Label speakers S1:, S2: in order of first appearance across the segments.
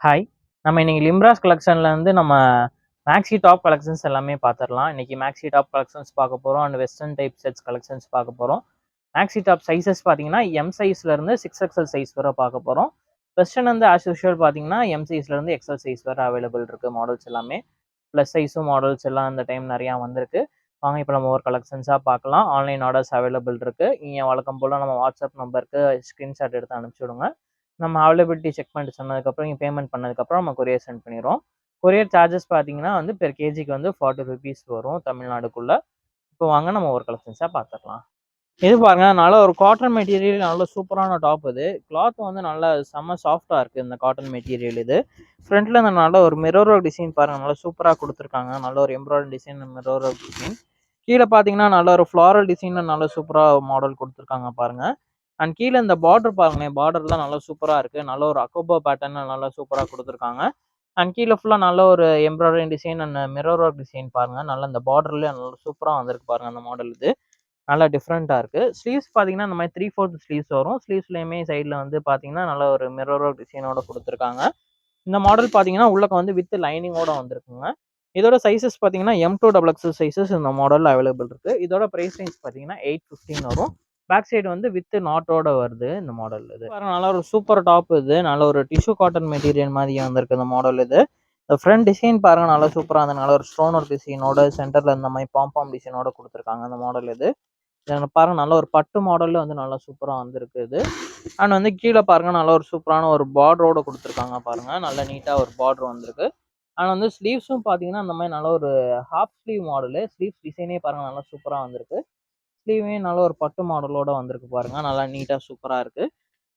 S1: Hi. நம்ம இன்னைக்கு லிம்ராஸ் கலெக்ஷன்ல வந்து நம்ம மேக்ஸி டாப் கலெக்ஷன்ஸ் எல்லாமே பார்த்துடலாம். இன்னைக்கு மேக்ஸி டாப் கலெக்ஷன்ஸ் பார்க்க போறோம். And western type sets collections பார்க்க போறோம். மேக்ஸி டாப் சைஸஸ் பார்த்தீங்கன்னா எம் சைஸ்ல இருந்து 6XL சைஸ் வரை பார்க்க போறோம். வெஸ்டர்ன் வந்து ஆஸ் யூஷுவல் பார்த்தீங்கன்னா எம் சைஸ்ல இருந்து எக்ஸல் சைஸ் வரை அவைலபிள் இருக்கு மாடல்ஸ் எல்லாமே. ப்ளஸ் சைஸும் மாடல்ஸ் எல்லாம் இந்த டைம் நிறையா வந்திருக்கு. வாங்க இப்போ நம்ம ஒரு கலெக்ஷன்ஸாக பார்க்கலாம். ஆன்லைன் ஆர்டர்ஸ் அவைலபிள் இருக்கு. நீங்கள் வழக்கம் போல் நம்ம வாட்ஸ்அப் நம்பருக்கு ஸ்க்ரீன்ஷாட் எடுத்து அனுப்பிச்சி விடுங்க. நம்ம அவைலபிலிட்டி செக் பண்ணிட்டு சொன்னதுக்கப்புறம் நீங்கள் பேமெண்ட் பண்ணதுக்கப்புறம் நம்ம கொரியர் சென்ட் பண்ணிடுவோம். கொரியர் சார்ஜஸ் பார்த்தீங்கன்னா வந்து பெர் கேஜிக்கு வந்து 40 ருபீஸ் வரும் தமிழ்நாடுக்குள்ளே. இப்போ வாங்க நம்ம ஒரு கலெக்ஷன்ஸாக பார்த்துடலாம். இது பாருங்க, நல்ல ஒரு காட்டன் மெட்டீரியல், நல்ல சூப்பரான டாப் இது. கிளாத் வந்து நல்லா செம்ம சாஃப்டாக இருக்குது இந்த காட்டன் மெட்டீரியல் இது. ஃப்ரண்ட்டில் இந்த நல்ல ஒரு மிரர் ஒர்க் டிசைன் பாருங்கள், நல்லா சூப்பராக கொடுத்துருக்காங்க. நல்ல ஒரு embroidery design, mirror work design. கீழே பார்த்தீங்கன்னா நல்ல ஒரு ஃப்ளாரல் டிசைனில் நல்ல சூப்பராக மாடல் கொடுத்துருக்காங்க பாருங்கள். அண்ட் கீழே இந்த பார்டர் பாருங்களேன், பார்டர்லாம் நல்லா சூப்பராக இருக்குது. நல்ல ஒரு அக்கோபா பேட்டர்ன் நல்லா சூப்பராக கொடுத்துருக்காங்க. அண்ட் கீழே ஃபுல்லாக நல்ல ஒரு embroidery design and mirror work design பாருங்கள். நல்ல இந்த பார்டர்லேயே நல்லா சூப்பராக வந்திருக்கு பாருங்கள் அந்த மாடல் இது. நல்லா டிஃப்ரெண்ட்டாக இருக்குது. ஸ்லீவ்ஸ் பார்த்தீங்கன்னா இந்த மாதிரி 3/4 ஸ்லீவ்ஸ் வரும். ஸ்லீவ்ஸ்லேயுமே சைடில் வந்து பார்த்தீங்கன்னா நல்ல ஒரு மிரர் ஒர்க் டிசைனோட கொடுத்துருக்காங்க. இந்த மாடல் பார்த்தீங்கன்னா உள்ளக்க வந்து வித் லைனிங்கோட வந்திருக்குங்க. இதோட சைஸஸ் பார்த்தீங்கன்னா M2XXL சைஸஸ் இந்த மாடலில் அவைலபிள் இருக்குது. இதோட ப்ரைஸ் ரேஞ்ச் பார்த்தீங்கன்னா 815 வரும். பேக் சைடு வந்து வித் நாட்டோட வருது இந்த மாடல் இது. பாருங்க, நல்ல ஒரு சூப்பர் டாப் இது. நல்ல ஒரு டிஷ்யூ காட்டன் மெட்டீரியல் மாதிரி வந்திருக்கு இந்த மாடல் இது. இந்த ஃப்ரண்ட் டிசைன் பாருங்க, நல்லா சூப்பராக அந்த நல்ல ஒரு ஸ்டோன் ஒர்க் டிசைனோட சென்டரில் இந்த மாதிரி பாம்பாம் டிசைனோட கொடுத்துருக்காங்க இந்த மாடல் இது. பாருங்க, நல்ல ஒரு பட்டு மாடல்ல வந்து நல்லா சூப்பரா வந்திருக்கு இது. அண்ட் வந்து கீழே பாருங்க, நல்ல ஒரு சூப்பரான ஒரு பார்டரோட கொடுத்துருக்காங்க பாருங்க. நல்ல நீட்டா ஒரு பார்டர் வந்திருக்கு. அண்ட் வந்து ஸ்லீவ்ஸும் பார்த்தீங்கன்னா இந்த மாதிரி நல்ல ஒரு ஹாஃப் ஸ்லீவ் மாடலு. ஸ்லீவ்ஸ் டிசைனே பாருங்க நல்லா சூப்பரா வந்திருக்கு. ஸ்லீவே நல்ல ஒரு பட்டு மாடலோட வந்திருக்கு பாருங்க. நல்லா நீட்டா சூப்பரா இருக்கு.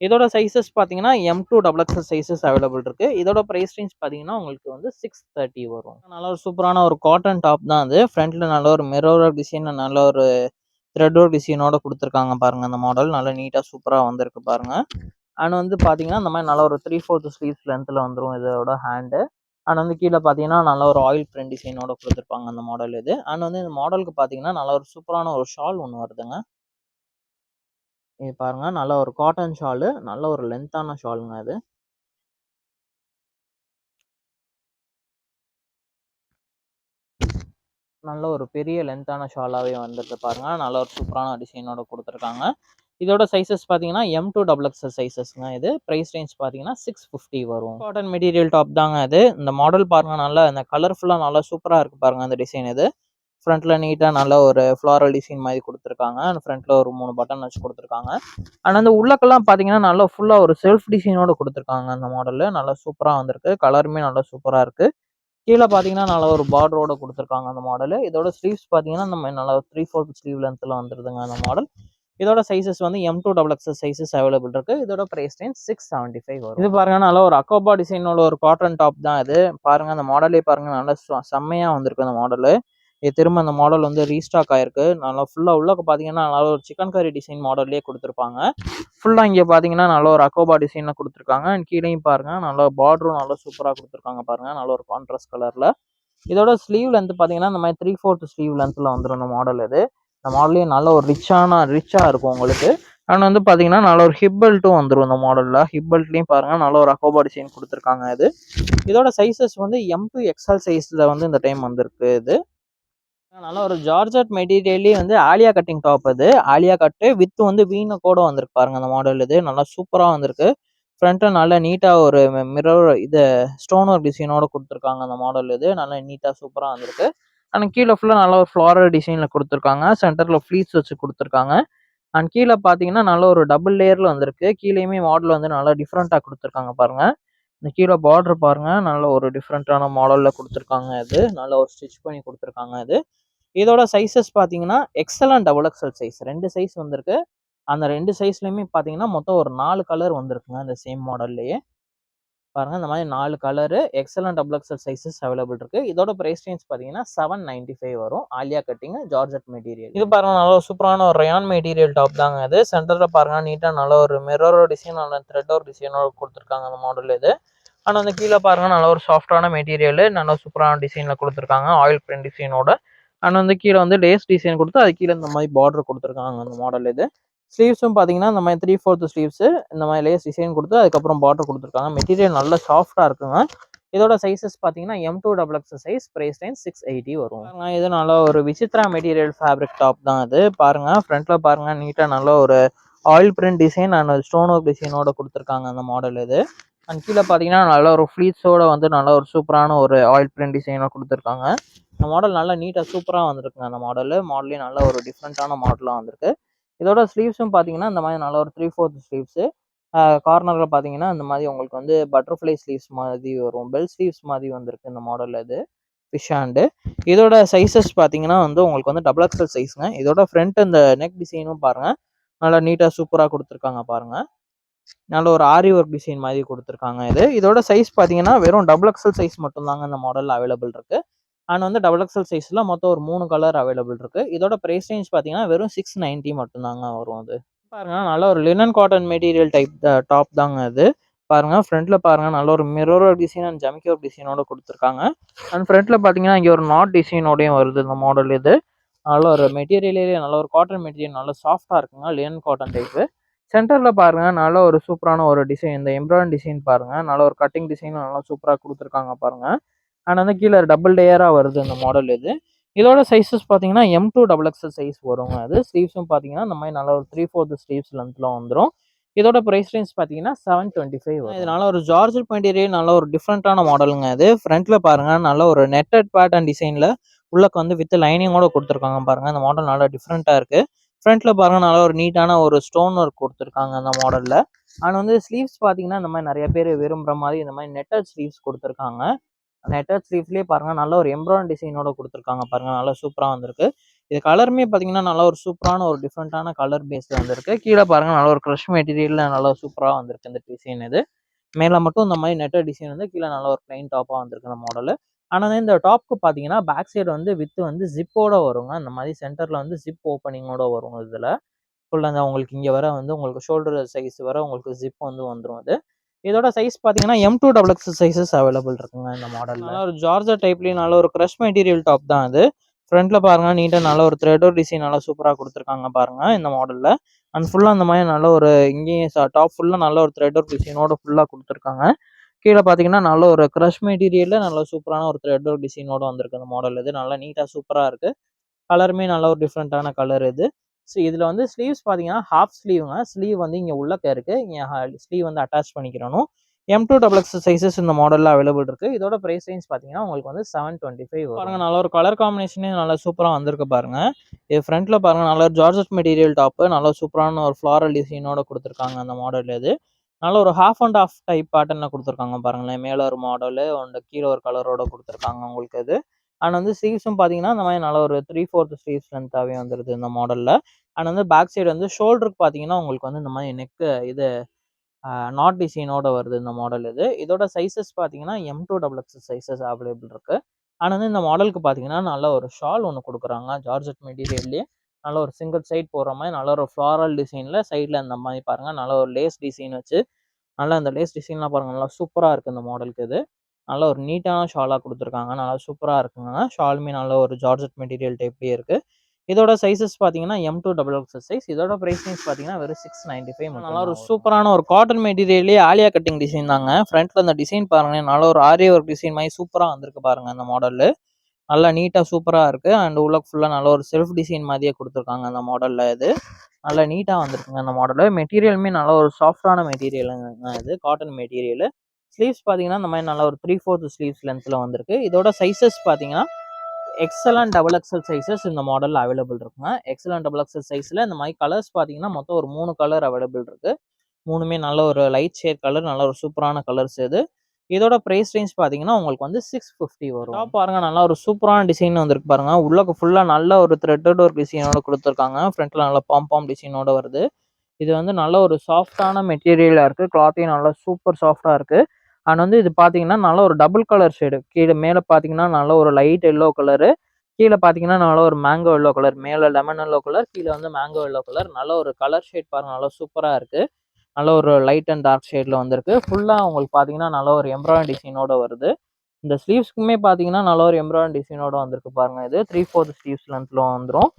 S1: இதோட சைஸஸ் பார்த்தீங்கன்னா M2XXL சைஸஸ் அவைலபிள் இருக்கு. இதோட ப்ரைஸ் ரேஞ்ச் பார்த்தீங்கன்னா உங்களுக்கு வந்து 630 வரும். நல்ல ஒரு சூப்பரான ஒரு காட்டன் டாப் தான் அது. ஃப்ரண்ட்ல நல்ல ஒரு மிரர் டிசைன், நல்ல ஒரு த்ரெட் ஒர்க் டிசைனோட கொடுத்துருக்காங்க பாருங்க. அந்த மாடல் நல்லா நீட்டா சூப்பரா வந்திருக்கு பாருங்க. அண்ட் வந்து பாத்தீங்கன்னா இந்த மாதிரி நல்ல ஒரு 3/4 ஸ்லீவ்ஸ் லென்த்ல வந்துடும் இதோட ஹேண்டு. அண்ட் வந்து கீழே பார்த்தீங்கன்னா நல்ல ஒரு ஆயில் பிரிண்ட் டிசைனோட கொடுத்துருப்பாங்க அந்த மாடல் இது. அண்ட் வந்து இந்த மாடலுக்கு பார்த்தீங்கன்னா நல்ல ஒரு சூப்பரான ஒரு ஷால் ஒன்று வருதுங்க. இது பாருங்க, நல்ல ஒரு காட்டன் ஷாலு, நல்ல ஒரு லென்த்தான ஷாலுங்க அது. நல்ல ஒரு பெரிய லென்த்தான ஷாலாவே வந்துருக்கு பாருங்க. நல்ல ஒரு சூப்பரான டிசைனோட கொடுத்துருக்காங்க. இதோட சைஸஸ் பார்த்தீங்கன்னா M2XXL சைஸஸ்ங்க இது. ப்ரைஸ் ரேஞ்ச் பார்த்தீங்கன்னா 650 வரும். காட்டன் மெட்டீரியல் டாப் தாங்க இது. இந்த மாடல் பாருங்க, நல்லா இந்த கலர்ஃபுல்லாக நல்லா சூப்பராக இருக்கு பாருங்க அந்த டிசைன் இது. ஃப்ரண்ட்ல நீட்டாக நல்ல ஒரு ஃப்ளாரல் டிசைன் மாதிரி கொடுத்துருக்காங்க. அண்ட் ஃப்ரண்ட்ல ஒரு 3 பட்டன் வச்சு கொடுத்துருக்காங்க. அண்ட் அந்த உள்ளக்கெல்லாம் பார்த்தீங்கன்னா நல்லா ஃபுல்லாக ஒரு செல்ஃப் டிசைனோட கொடுத்துருக்காங்க அந்த மாடலு. நல்லா சூப்பராக வந்திருக்கு. கலருமே நல்லா சூப்பராக இருக்கு. கீழே பார்த்தீங்கன்னா நல்ல ஒரு பார்டரோட கொடுத்துருக்காங்க அந்த மாடலு. இதோட ஸ்லீவ்ஸ் பார்த்தீங்கன்னா நம்ம நல்லா 3/4 ஸ்லீவ் லென்த்தில் வந்துருதுங்க அந்த மாடல். இதோட சைஸஸ் வந்து M2XXL சைஸஸ் அவைலபிள் இருக்கு. இதோட பிரைஸ் ரேஞ்ச் 675 வரும். இது பாருங்க, நல்ல ஒரு அக்கோபா டிசைனோட ஒரு காட்டன் டாப் தான் இது. பாருங்க, அந்த மாடலே பாருங்க, நல்லா செம்மையா வந்திருக்கு அந்த மாடலு. இது திரும்ப அந்த மாடல் வந்து ரீஸ்டாக் ஆயிருக்கு. நல்லா ஃபுல்லா உள்ள பார்த்தீங்கன்னா நல்ல ஒரு சிக்கன் கறி டிசைன் மாடல்லே கொடுத்துருப்பாங்க. ஃபுல்லா இங்கே பார்த்தீங்கன்னா நல்ல ஒரு அக்கோபா டிசைன்ல கொடுத்துருக்காங்க. அண்ட் கீழேயும் பாருங்க, நல்ல பார்டரும் நல்லா சூப்பராக கொடுத்துருக்காங்க பாருங்க. நல்ல ஒரு கான்ட்ராஸ்ட் கலர்ல. இதோட ஸ்லீவ் லென்த் பார்த்தீங்கன்னா இந்த மாதிரி 3/4 ஸ்லீவ் லென்த்ல வந்துடும் இந்த மாடல் இது. இந்த மாடலே நல்ல ஒரு ரிச்சா இருக்கும் உங்களுக்கு. அண்ட் வந்து பார்த்தீங்கன்னா நல்ல ஒரு ஹிப் பெல்ட்டும் வந்துடும் இந்த மாடலில். ஹிப் பெல்ட்லேயும் பாருங்க நல்ல ஒரு அக்கோபா டிசைன் கொடுத்துருக்காங்க இது. இதோட சைஸஸ் வந்து M2XL சைஸில் வந்து இந்த டைம் வந்திருக்கு இது. நல்ல ஒரு ஜார்ஜட் மெட்டீரியல்லே வந்து ஆலியா கட்டிங் டாப் அது. ஆலியா கட்டு வித் வந்து வீனக்கோட வந்திருக்கு பாருங்க அந்த மாடல் இது. நல்லா சூப்பராக வந்திருக்கு. ஃப்ரண்ட்ல நல்லா நீட்டாக ஒரு மிரர் இது ஸ்டோன் ஒர்க் டிசைனோட கொடுத்துருக்காங்க அந்த மாடல் இது. நல்லா நீட்டாக சூப்பராக வந்திருக்கு. அண்ட் கீழே ஃபுல்லாக நல்ல ஒரு ஃப்ளாரல் டிசைனில் கொடுத்துருக்காங்க. சென்டரில் ஃப்ளீட்ஸ் வச்சு கொடுத்துருக்காங்க. அண்ட் கீழே பார்த்தீங்கன்னா நல்ல ஒரு டபுள் லேயரில் வந்திருக்கு. கீழேயுமே மாடல் வந்து நல்லா டிஃப்ரெண்ட்டாக கொடுத்துருக்காங்க பாருங்க. இந்த கீழே பார்டர் பாருங்க, நல்ல ஒரு டிஃப்ரெண்ட்டான மாடலில் கொடுத்துருக்காங்க இது. நல்ல ஒரு ஸ்டிச் பண்ணி கொடுத்துருக்காங்க இது. இதோட சைஸஸ் பார்த்தீங்கன்னா XL and XXL size 2 size வந்திருக்கு. அந்த 2 சைஸ்லையுமே பார்த்தீங்கன்னா மொத்தம் ஒரு 4 கலர் வந்திருக்குங்க இந்த சேம் மாடல்லையே. பாருங்க, இந்த மாதிரி 4 colour XL and XXL sizes available இருக்கு. இதோட பிரைஸ் ரேஞ்ச் பார்த்தீங்கன்னா 795 வரும். Alia cutting georgette material. இது பாருங்க, நல்ல சூப்பரான ஒரு ரயான் மெட்டீரியல் டாப் தாங்க இது. சென்டரில் பாருங்க நீட்டாக நல்ல ஒரு மிரர் டிசைன், நல்ல த்ரெட் ஒரு டிசைனோட கொடுத்துருக்காங்க அந்த மாடல் இது. ஆனால் வந்து கீழே பாருங்க நல்ல ஒரு சாஃப்டான மெட்டீரியல், நல்ல சூப்பரான டிசைனில் கொடுத்துருக்காங்க ஆயில் பிரிண்ட் டிசைனோட. அண்ட் வந்து கீழே வந்து லேஸ் டிசைன் கொடுத்து அது கீழே இந்த மாதிரி பார்டர் கொடுத்துருக்காங்க அந்த மாடல் இது. ஸ்லீவ்ஸும் பார்த்தீங்கன்னா இந்த மாதிரி 3/4 ஸ்லீவ்ஸு இந்த மாதிரி லேஸ் டிசைன் கொடுத்து அதுக்கப்புறம் பார்டர் கொடுத்துருக்காங்க. மெட்டீரியல் நல்ல சாஃப்டாக இருக்குங்க. இதோட சைஸஸ் பார்த்தீங்கன்னா M2XX சைஸ், ப்ரைஸ் ரேஞ்ச் 680 வரும். இது நல்லா ஒரு விசித்ரா மெட்டீரியல் ஃபேப்ரிக் டாப் தான் இது. பாருங்க ஃப்ரண்ட்ல பாருங்க நீட்டாக நல்ல ஒரு oil print design and stone work டிசைனோட கொடுத்துருக்காங்க அந்த மாடல் இது. அண்ட் கீழே பார்த்தீங்கன்னா நல்ல ஒரு ஃப்ளீட்ஸோட வந்து நல்ல ஒரு சூப்பரான ஒரு ஆயில் பிரிண்ட் டிசைனோட கொடுத்துருக்காங்க. இந்த மாடல் நல்லா நீட்டாக சூப்பராக வந்திருக்குங்க. அந்த மாடல்லே நல்ல ஒரு டிஃப்ரெண்ட்டான மாடலாக வந்திருக்கு. இதோட ஸ்லீவ்ஸும் பார்த்தீங்கன்னா இந்த மாதிரி நல்ல ஒரு 3/4 ஸ்லீவ்ஸு. கார்னரில் பார்த்தீங்கன்னா இந்த மாதிரி உங்களுக்கு வந்து பட்டர்ஃப்ளை ஸ்லீவ்ஸ் மாதிரி வரும், பெல் ஸ்லீவ்ஸ் மாதிரி வந்திருக்கு இந்த மாடலில் இது ஃபிஷ் ஹேண்டு. இதோட சைஸஸ் பார்த்தீங்கன்னா வந்து உங்களுக்கு வந்து XXL சைஸுங்க. இதோட ஃப்ரண்ட் இந்த நெக் டிசைனும் பாருங்கள் நல்லா நீட்டாக சூப்பராக கொடுத்துருக்காங்க பாருங்கள். நல்ல ஒரு ஆரி ஒர்க் டிசைன் மாதிரி கொடுத்துருக்காங்க இதோட சைஸ் பார்த்தீங்கன்னா வெறும் XXL சைஸ் மட்டும்தாங்க இந்த மாடலில் அவைலபிள் இருக்குது. அண்ட் வந்து XXL சைஸில் மொத்தம் ஒரு 3 கலர் அவைலபிள் இருக்குது. இதோட ப்ரைஸ் ரேஞ்ச் பார்த்தீங்கன்னா வெறும் 690 மட்டும்தாங்க வரும். அது பாருங்க நல்ல ஒரு linen cotton material type top தாங்க அது. பாருங்க ஃப்ரண்ட்ல பாருங்க நல்ல ஒரு மிரர் ஒர்க் டிசைன் அண்ட் ஜமிக்கி ஒர்க் டிசைனோட கொடுத்துருக்காங்க. அண்ட் ஃப்ரண்ட்ல பார்த்தீங்கன்னா இங்கே ஒரு நாட் டிசைனோடையும் வருது இந்த மாடல் இது. நல்ல ஒரு மெட்டீரியலே நல்ல ஒரு காட்டன் மெட்டீரியல் நல்ல சாஃப்டாக இருக்குங்க, லினன் காட்டன் டைப்பு. சென்டரில் பாருங்க நல்ல ஒரு சூப்பரான ஒரு டிசைன், இந்த எம்ப்ராய்டரி டிசைன் பாருங்க நல்ல ஒரு கட்டிங் டிசைன் நல்லா சூப்பராக கொடுத்துருக்காங்க பாருங்க. அண்ட் வந்து கீழே டபுள் லேயராக வருது இந்த மாடல் இது. இதோட சைஸஸ் பார்த்தீங்கன்னா M2XX சைஸ் வருங்க. அது ஸ்லீவ்ஸும் பார்த்தீங்கன்னா இந்த மாதிரி நல்ல ஒரு 3/4 ஸ்லீவ்ஸ் லென்த்தில் வந்துடும். இதோட ப்ரைஸ் ரேஞ்ச் பார்த்தீங்கன்னா 725 வரும். இதனால ஒரு ஜார்ஜெட் மெட்டீரியல் நல்ல ஒரு டிஃப்ரெண்ட்டான மாடலுங்க இது. ஃப்ரண்ட்ல பாருங்க நல்ல ஒரு நெட்டட் பேட்டர்ன் டிசைனில் உள்ளக்கு வந்து வித் லைனிங்கோட கொடுத்துருக்காங்க பாருங்க. இந்த மாடல் நல்லா டிஃப்ரெண்ட்டாக இருக்கு. ஃப்ரண்ட்ல பாருங்க நல்லா ஒரு நீட்டான ஒரு ஸ்டோன் ஒர்க் கொடுத்துருக்காங்க அந்த மாடலில். அண்ட் வந்து ஸ்லீவ்ஸ் பார்த்தீங்கன்னா இந்த மாதிரி நிறைய பேர் விரும்புகிற மாதிரி இந்த மாதிரி நெட்டட் ஸ்லீவ்ஸ் கொடுத்துருக்காங்க. நெட்டட் ஸ்லீவ்ஸ்லேயே பாருங்க நல்ல ஒரு எம்ப்ராய்டரி டிசைனோட கொடுத்துருக்காங்க பாருங்க, நல்லா சூப்பராக வந்திருக்கு. இது கலருமே பார்த்தீங்கன்னா நல்லா ஒரு சூப்பரான ஒரு டிஃப்ரெண்ட்டான கலர் பேஸில் வந்திருக்கு. கீழே பாருங்க நல்ல ஒரு க்ரஷ் மெட்டீரியலில் நல்லா சூப்பராக வந்திருக்கு இந்த டிசைன் இது. மேலே மட்டும் இந்த மாதிரி நெட்டட் டிசைன் வந்து கீழே நல்ல ஒரு பிளைன் டாப்பாக வந்திருக்கு இந்த மாடல். ஆனால் இந்த டாப்க்கு பார்த்தீங்கன்னா பேக் சைடு வந்து வித்து வந்து ஜிப்போட வருங்க. இந்த மாதிரி சென்டரில் வந்து ஜிப் ஓப்பனிங்கோட வரும். இதில் ஃபுல்லாக அந்த உங்களுக்கு இங்கே வர வந்து உங்களுக்கு ஷோல்டர் சைஸ் வர உங்களுக்கு ஜிப் வந்து வந்துடும். அது இதோட சைஸ் பார்த்தீங்கன்னா M2XX சைஸஸ் அவைலபிள் இருக்குங்க இந்த மாடல். நல்ல ஒரு ஜார்ஜர் டைப்லேயும் நல்ல ஒரு க்ரஷ் மெட்டீரியல் டாப் தான் அது. ஃப்ரண்ட்ல பாருங்க நீட்டாக நல்ல ஒரு த்ரெடோர் டிசைன் நல்லா சூப்பராக கொடுத்துருக்காங்க பாருங்க இந்த மாடலில். அண்ட் ஃபுல்லாக அந்த மாதிரி நல்ல ஒரு இங்கேயும் டாப் ஃபுல்லாக நல்ல ஒரு த்ரெடோர் டிசைனோட ஃபுல்லாக கொடுத்துருக்காங்க. கீழே பார்த்தீங்கன்னா நல்ல ஒரு க்ரஷ் மெட்டீரியலில் நல்ல சூப்பரான ஒரு த்ரெடோர் டிசைனோட வந்திருக்கு இந்த மாடல் இது. நல்லா நீட்டாக சூப்பராக இருக்குது. கலருமே நல்ல ஒரு டிஃப்ரெண்ட்டான கலர் இது. ஸோ இதில் வந்து ஸ்லீவ்ஸ் பார்த்தீங்கன்னா ஹாஃப் ஸ்லீவுங்க. ஸ்லீவ் வந்து இங்கே உள்ளக்க இருக்குது, இங்கே ஸ்லீவ் வந்து அட்டாச் பண்ணிக்கிறணும். M2XX சைஸஸ் இந்த மாடலில் அவைலபிள் இருக்குது. இதோட ப்ரைஸ் ரேஞ்ச் பார்த்தீங்கன்னா உங்களுக்கு வந்து 725 வரும். பாருங்கள் நல்ல ஒரு கலர் காம்பினேஷனே நல்லா சூப்பராக வந்திருக்கு பாருங்கள். இது ஃப்ரண்ட்டில் பாருங்கள் நல்ல ஒரு ஜார்ஜெட் மெட்டீரியல் டாப்பு நல்ல சூப்பரான ஒரு ஃப்ளாரல் டிசைனோட கொடுத்துருக்காங்க அந்த மாடல் இது. நல்ல ஒரு ஹாஃப் அண்ட் ஆஃப் டைப் பேட்டர்னில் கொடுத்துருக்காங்க பாருங்களேன். மேலே ஒரு மாடலு அண்ட் கீழே ஒரு கலரோட கொடுத்துருக்காங்க உங்களுக்கு இது. அண்ட் வந்து ஸ்லீவ்ஸும் பார்த்தீங்கன்னா இந்த மாதிரி நல்ல ஒரு 3/4 ஸ்லீவ்ஸ் லென்த்தாகவே வந்துடுது இந்த மாடலில். அண்ட் வந்து பேக் சைடு வந்து ஷோல்டருக்கு பார்த்தீங்கன்னா உங்களுக்கு வந்து இந்த மாதிரி நெக்கு இது நாட் டிசைனோட வருது இந்த மாடல் இது. இதோட சைஸஸ் பார்த்தீங்கன்னா M2XX சைஸஸ் அவைலபிள் இருக்குது. ஆனால் வந்து இந்த மாடலுக்கு பார்த்தீங்கன்னா நல்ல ஒரு ஷால் ஒன்று கொடுக்குறாங்க ஜார்ஜெட் மெட்டீரியல்லேயே. நல்ல ஒரு சிங்கிள் சைட் போடுற மாதிரி நல்ல ஒரு ஃப்ளாரல் டிசைனில் சைடில் இந்த மாதிரி பாருங்கள் நல்ல ஒரு லேஸ் டிசைன் வச்சு நல்லா இந்த லேஸ் டிசைன்லாம் பாருங்கள் நல்லா சூப்பராக இருக்குது இந்த மாடலுக்கு இது. நல்ல ஒரு நீட்டான ஷாலாக கொடுத்துருக்காங்க, நல்லா சூப்பராக இருக்குங்க. ஷாலுமே நல்ல ஒரு ஜார்ஜெட் மெட்டீரியல் டைப்லேயே இருக்குது. இதோட சைஸஸ் பார்த்தீங்கன்னா M2XX சைஸ். இதோட ப்ரைஸ் ரேஞ்ச் பார்த்தீங்கன்னா வெறும் 695. நல்லா ஒரு சூப்பரான ஒரு காட்டன் மெட்டீரியல்லே ஆலியா கட்டிங் டிசைன் தாங்க. ஃப்ரண்ட்டில் அந்த டிசைன் பாருங்கள் நல்ல ஒரு ஆரி ஒர்க் டிசைன் மாதிரி சூப்பராக வந்திருக்கு பாருங்கள் அந்த மாடலில். நல்லா நீட்டாக சூப்பராக இருக்குது. அண்ட் உள்ள ஃபுல்லாக நல்ல ஒரு செல்ஃப் டிசைன் மாதிரியே கொடுத்துருக்காங்க அந்த மாடலில். இது நல்லா நீட்டாக வந்திருக்குங்க அந்த மாடலு. மெட்டீரியலுமே நல்ல ஒரு சாஃப்டான மெட்டீரியலுங்க இது, காட்டன் மெட்டீரியல். ஸ்லீவ்ஸ் பார்த்தீங்கன்னா இந்த மாதிரி நல்லா ஒரு 3/4 ஸ்லீவ்ஸ் லென்த்தில் வந்திருக்கு. இதோட சைஸஸ் பார்த்தீங்கன்னா XL அண்ட் XXL சைஸஸ் இந்த மாடலில் அவைலபிள் இருக்குங்க. XL அண்ட் XXL சைஸில் இந்த மாதிரி கலர்ஸ் பார்த்தீங்கன்னா மொத்தம் ஒரு 3 கலர் அவைலபிள் இருக்குது. 3மே நல்ல ஒரு லைட் ஷேட் கலர், நல்ல ஒரு சூப்பரான கலர்ஸ் இது. இதோட ப்ரைஸ் ரேஞ்ச் பார்த்தீங்கன்னா உங்களுக்கு வந்து 650 வரும். டாப் பாருங்க நல்லா ஒரு சூப்பரான டிசைன் வந்திருக்கு பாருங்க. உள்ளக்கு ஃபுல்லாக நல்ல ஒரு த்ரெட்டட் ஒரு டிசைனோட கொடுத்துருக்காங்க. ஃப்ரண்ட்டில் நல்ல பாம் டிசைனோட வருது. இது வந்து நல்ல ஒரு சாஃப்டான மெட்டீரியலாக இருக்குது. கிளாத்தையும் நல்லா சூப்பர் சாஃப்டாக இருக்குது. அண்ட் வந்து இது பார்த்தீங்கன்னா நல்ல ஒரு டபுள் கலர் ஷேடு. கீழே மேலே பார்த்தீங்கன்னா நல்ல ஒரு லைட் எல்லோ கலரு, கீழே பார்த்தீங்கன்னா நல்ல ஒரு மேங்கோ எல்லோ கலர். மேலே லெமன் எல்லோ கலர், கீழே வந்து மேங்கோ எல்லோ கலர். நல்ல ஒரு கலர் ஷேட் பாருங்கள், நல்லா சூப்பராக இருக்குது. நல்ல ஒரு லைட் அண்ட் டார்க் ஷேடில் வந்திருக்கு. ஃபுல்லாக உங்களுக்கு பார்த்தீங்கன்னா நல்ல ஒரு எம்ப்ராய்டரி டிசைனோட வருது. இந்த ஸ்லீவ்ஸ்க்குமே பார்த்தீங்கன்னா நல்ல ஒரு எம்ப்ராய்டரி டிசைனோட வந்திருக்கு பாருங்கள். இது 3/4 ஸ்லீவ்ஸ் லென்த்தில் வந்துடும்.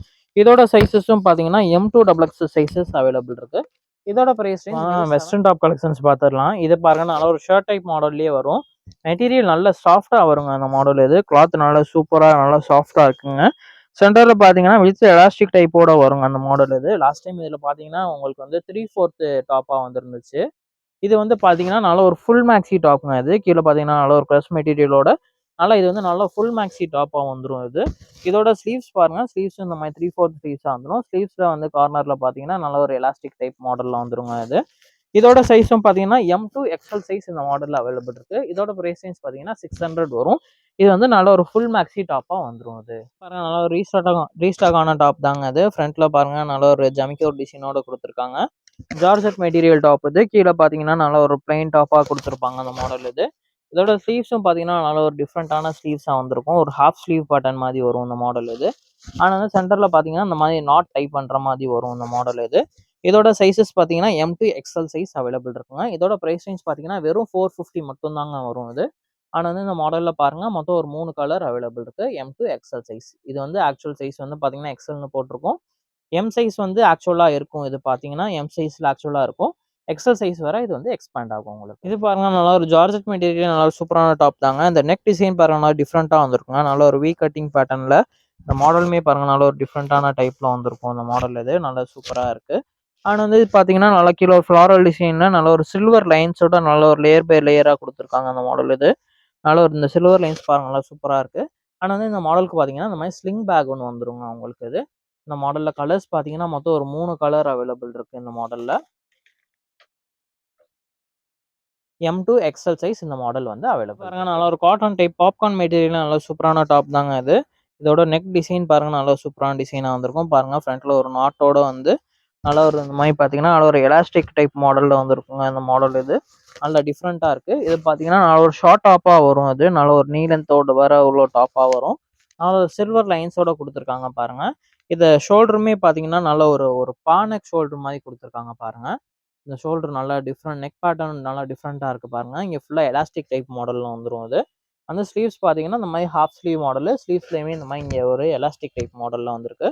S1: இதோட சைஸஸும் பார்த்தீங்கன்னா M2XX சைஸஸ் அவைலபிள் இருக்கு. இதோட பிரைஸ் வெஸ்டர்ன் டாப் கலெக்ஷன்ஸ் பார்த்துடலாம். இது பாருங்க நல்ல ஒரு ஷர்ட் டைப் மாடல்லே வரும். மெட்டீரியல் நல்ல சாஃப்டா வருங்க அந்த மாடல். இது கிளாத் நல்லா சூப்பரா நல்லா சாஃப்டா இருக்குங்க. சென்டர்ல பார்த்தீங்கன்னா வித் எலாஸ்டிக் டைப்போட வருங்க அந்த மாடல். இது லாஸ்ட் டைம் இதில் பார்த்தீங்கன்னா உங்களுக்கு வந்து 3/4 டாப்பா வந்துருந்துச்சு. இது வந்து பார்த்தீங்கன்னா நல்ல ஒரு ஃபுல் மேக்ஸி டாப்புங்க. இது கீழே பார்த்தீங்கன்னா நல்ல ஒரு க்ரஷ் மெட்டீரியலோட நல்லா இது வந்து நல்லா ஃபுல் மேக்ஸி டாப்பாக வந்துடும். இது இதோட ஸ்லீவ்ஸ் பாருங்க, ஸ்லீவ்ஸ் இந்த மாதிரி 3/4 ஸ்லீவ்ஸாக வந்துடும். ஸ்லீவ்ஸில் வந்து கார்னரில் பார்த்தீங்கன்னா நல்ல ஒரு எலாஸ்டிக் டைப் மாடலில் வந்துருங்க. இது இதோட சைஸும் பார்த்தீங்கன்னா M2XL சைஸ் இந்த மாடலில் அவைலபிள் இருக்கு. இதோட ப்ரைஸ் ரேஞ்ச் பார்த்தீங்கன்னா 600 வரும். இது வந்து நல்ல ஒரு ஃபுல் மேக்ஸி டாப்பாக வந்துடும். இது பாருங்க நல்ல ஒரு ரீஸ்டாக் ஆன டாப் தாங்க. அது ஃப்ரண்ட்ல பாருங்க நல்ல ஒரு ஜமிக்கோர் டிசைனோட கொடுத்துருக்காங்க. Georgette material top. இது கீழே பார்த்தீங்கன்னா நல்ல ஒரு பிளைன் டாப்பாக கொடுத்துருப்பாங்க அந்த மாடல். இது இதோட ஸ்லீவ்ஸும் பார்த்தீங்கன்னா நல்ல ஒரு டிஃப்ரெண்ட்டான ஸ்லீவ்ஸாக வந்திருக்கும். ஒரு ஹாஃப் ஸ்லீவ் பட்டன் மாதிரி வரும் இந்த மாடல். இது ஆனால் வந்து சென்டரில் பார்த்தீங்கன்னா இந்த மாதிரி நாட் டைப் பண்ணுற மாதிரி வரும் இந்த மாடல். இது இதோட சைஸஸ் பார்த்தீங்கன்னா M2XL சைஸ் அவைலபிள் இருக்குங்க. இதோட ப்ரைஸ் ரேஞ்ச் பார்த்தீங்கன்னா வெறும் 450 மட்டும் தாங்க வரும். இது ஆனால் வந்து இந்த மாடலில் பாருங்க மொத்தம் ஒரு 3 கலர் அவைலபிள் இருக்கு. M2XL சைஸ் இது வந்து ஆக்சுவல் சைஸ் வந்து பார்த்தீங்கன்னா எக்ஸல்னு போட்டிருக்கோம். எம் சைஸ் வந்து ஆக்சுவலாக இருக்கும். இது பார்த்தீங்கன்னா எம் சைஸில் ஆக்சுவலாக இருக்கும். எக்ஸல் சைஸ் வர இது வந்து எக்ஸ்பேண்ட் ஆகும் உங்களுக்கு. இது பாருங்க நல்லா ஒரு ஜார்ஜெட் மெட்டீரியல் நல்ல ஒரு சூப்பரான டாப் தாங்க. இந்த நெக் டிசைன் பாருங்க நல்லா டிஃப்ரெண்ட்டாக வந்திருக்குங்க. நல்ல ஒரு வி கட்டிங் பேட்டர்னில் இந்த மாடலுமே பாருங்க நல்ல ஒரு டிஃப்ரெண்ட்டான டைப்பில் வந்திருக்கும் இந்த மாடல். இது நல்லா சூப்பராக இருக்குது. அண்ட் வந்து பார்த்தீங்கன்னா நல்லா கீழே ஒரு ஃப்ளாரல் டிசைனில் நல்ல ஒரு சில்வர் லைன்ஸோட நல்ல ஒரு லேயர் பை லேயராக கொடுத்துருக்காங்க அந்த மாடல். இது நல்ல ஒரு இந்த சில்வர் லைன்ஸ் பாருங்க நல்லா சூப்பராக இருக்குது. ஆனால் வந்து இந்த மாடலுக்கு பார்த்தீங்கன்னா இந்த மாதிரி ஸ்லிங் பேக் ஒன்று வந்துருங்க உங்களுக்கு. இது இந்த மாடலில் கலர்ஸ் பார்த்தீங்கன்னா மொத்தம் ஒரு 3 கலர் அவைலபிள் இருக்குது இந்த மாடலில். M2XL சைஸ் இந்த மாடல் வந்து அவைலபிள். பாருங்க நல்லா ஒரு காட்டன் டைப் பாப்கார்ன் மெட்டீரியல் நல்ல சூப்பரான டாப் தாங்க. இது இதோட நெக் டிசைன் பாருங்க நல்லா சூப்பரான டிசைனாக வந்திருக்கும். பாருங்க ஃப்ரண்ட்ல ஒரு நாட்டோட வந்து நல்லா ஒரு இந்த மாதிரி பார்த்தீங்கன்னா நல்ல ஒரு எலாஸ்டிக் டைப் மாடலில் வந்துருக்குங்க இந்த மாடல். இது நல்ல டிஃப்ரெண்ட்டாக இருக்குது. இது பார்த்தீங்கன்னா நல்ல ஒரு ஷார்ட் டாப்பாக வரும். அது நல்ல ஒரு நீலத்தோடு வர உள்ள டாப்பாக வரும். நல்ல ஒரு சில்வர் லைன்ஸோட கொடுத்துருக்காங்க பாருங்க. இது ஷோல்டருமே பார்த்தீங்கன்னா நல்ல ஒரு ஒரு பானக் ஷோல்டர் மாதிரி கொடுத்துருக்காங்க பாருங்க. இந்த ஷோல்டர் நல்லா டிஃப்ரெண்ட் நெக் பேட்டர்ன் நல்லா டிஃப்ரெண்ட்டாக இருக்குது பாருங்க. இங்கே ஃபுல்லாக எலாஸ்டிக் டைப் மாடலில் வந்துடும். அது அந்த ஸ்லீவ்ஸ் பார்த்தீங்கன்னா இந்த மாதிரி ஹாஃப் ஸ்லீவ் மாடலு. ஸ்லீவ்ஸ்லேயுமே இந்த மாதிரி இங்கே ஒரு எலாஸ்டிக் டைப் மாடலில் வந்திருக்கு.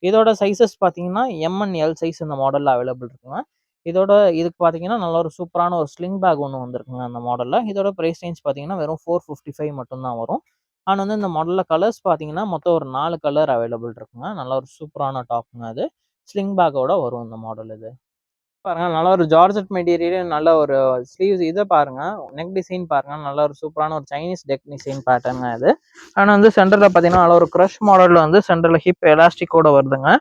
S1: இதோட சைஸஸ் பார்த்தீங்கன்னா M&L சைஸ் இந்த மாடலில் அவைலபிள் இருக்குங்க. இதோட இதுக்கு பார்த்தீங்கன்னா நல்ல ஒரு சூப்பரான ஒரு ஸ்லிங் பேக் ஒன்று வந்துருக்குங்க அந்த மாடலில். இதோட ப்ரைஸ் ரேஞ்ச் பார்த்தீங்கன்னா வெறும் 455 மட்டும்தான் வரும். ஆனால் வந்து இந்த மாடலில் கலர்ஸ் பார்த்தீங்கன்னா மொத்தம் ஒரு 4 கலர் அவைலபிள் இருக்குங்க. நல்ல ஒரு சூப்பரான டாப்புங்க. அது ஸ்லிங் பேக்கோட வரும் இந்த மாடல். இது பாருங்க நல்ல ஒரு ஜார்ஜெட் மெட்டீரியல் நல்ல ஒரு ஸ்லீவ்ஸ். இதை பாருங்க நெக் டிசைன் பாருங்க நல்ல ஒரு சூப்பரான ஒரு சைனீஸ் நெக் டிசைன் பேட்டர்ன். அது ஆனால் வந்து சென்டரில் பார்த்தீங்கன்னா நல்ல ஒரு க்ரஷ் மாடலில் வந்து சென்டரில் ஹிப் எலாஸ்டிக்கோட வருதுங்க.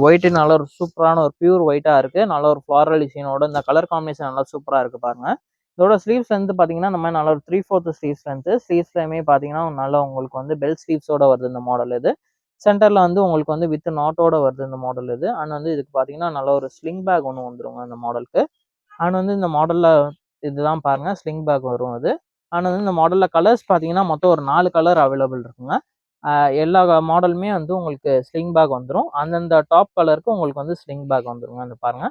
S1: ஒயிட்டு நல்ல ஒரு சூப்பரான ஒரு பியூர் ஒயிட்டாக இருக்குது. நல்ல ஒரு ஃப்ளாரல் டிசைனோட இந்த கலர் காம்பினேஷன் நல்லா சூப்பராக இருக்குது பாருங்க. இதோட ஸ்லீவ்ஸ் வந்து பார்த்தீங்கன்னா இந்த மாதிரி நல்ல ஒரு 3/4 ஸ்லீவ்ஸ் வந்து ஸ்லீவ்ஸ்லையுமே பார்த்தீங்கன்னா நல்லா உங்களுக்கு வந்து பெல் ஸ்லீவ்ஸோட வருது இந்த மாடல். இது சென்டரில் வந்து உங்களுக்கு வந்து வித் நாட்டோட வருது இந்த மாடல். இது அண்ட் வந்து இதுக்கு பார்த்தீங்கன்னா நல்ல ஒரு ஸ்லிங் பேக் ஒன்று வந்துருங்க இந்த மாடலுக்கு. அண்ட் வந்து இந்த மாடலில் இதுதான் பாருங்க ஸ்லிங் பேக் வரும். அது அண்ட் வந்து இந்த மாடலில் கலர்ஸ் பார்த்தீங்கன்னா மொத்தம் ஒரு 4 கலர் அவைலபிள் இருக்குங்க. எல்லா மாடலுமே வந்து உங்களுக்கு ஸ்லிங் பேக் வந்துடும். அந்தந்த டாப் கலருக்கு உங்களுக்கு வந்து ஸ்லிங் பேக் வந்துருங்க. அந்த பாருங்க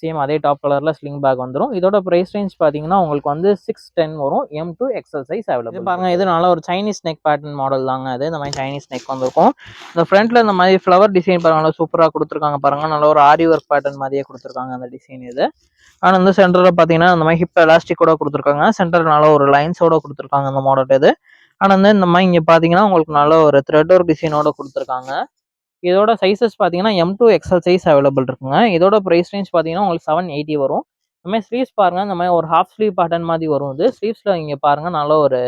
S1: சேம் அதே டாப் கலரில் ஸ்லிங் பேக் வந்துடும். இதோட ப்ரைஸ் ரேஞ்ச் பார்த்தீங்கன்னா உங்களுக்கு வந்து 610 வரும். M2XL சைஸ் அவைலபிள் பாருங்க. இது நல்ல ஒரு சைனீஸ் நெக் பேட்டர்ன் மாடல் தாங்க. அது இந்த மாதிரி சைனீஸ் நெக் வந்திருக்கும். இந்த ஃப்ரண்ட்ல இந்த மாதிரி ஃப்ளவர் டிசைன் பாருங்க நல்லா சூப்பராக கொடுத்துருக்காங்க பாருங்க. நல்ல ஒரு ஆரி ஒர்க் பேட்டர்ன் மாதிரியே கொடுத்துருக்காங்க அந்த டிசைன். இது ஆனால் வந்து சென்டரில் பார்த்தீங்கன்னா இந்த மாதிரி ஹிப் எலாஸ்டிக்கோட கொடுத்துருக்காங்க. சென்டர் நல்ல ஒரு லைன்ஸோட கொடுத்துருக்காங்க அந்த மாடல். இது ஆனால் வந்து இந்த மாதிரி இங்கே பார்த்தீங்கன்னா உங்களுக்கு நல்ல ஒரு த்ரெட் ஒர்க் டிசைனோட கொடுத்துருக்காங்க. இதோட சைஸஸ் பார்த்தீங்கன்னா M2XL சைஸ் அவைலபிள் இருக்குங்க. இதோட ப்ரைஸ் ரேஞ்ச் பார்த்தீங்கன்னா உங்களுக்கு 780 வரும். இந்த மாதிரி ஸ்லீவ்ஸ் பாருங்க இந்த மாதிரி ஒரு ஹாஃப் ஸ்லீவ் பேட்டர்ன் மாதிரி வரும். இது ஸ்லீவ்ஸில் இங்கே பாருங்க நல்ல ஒரு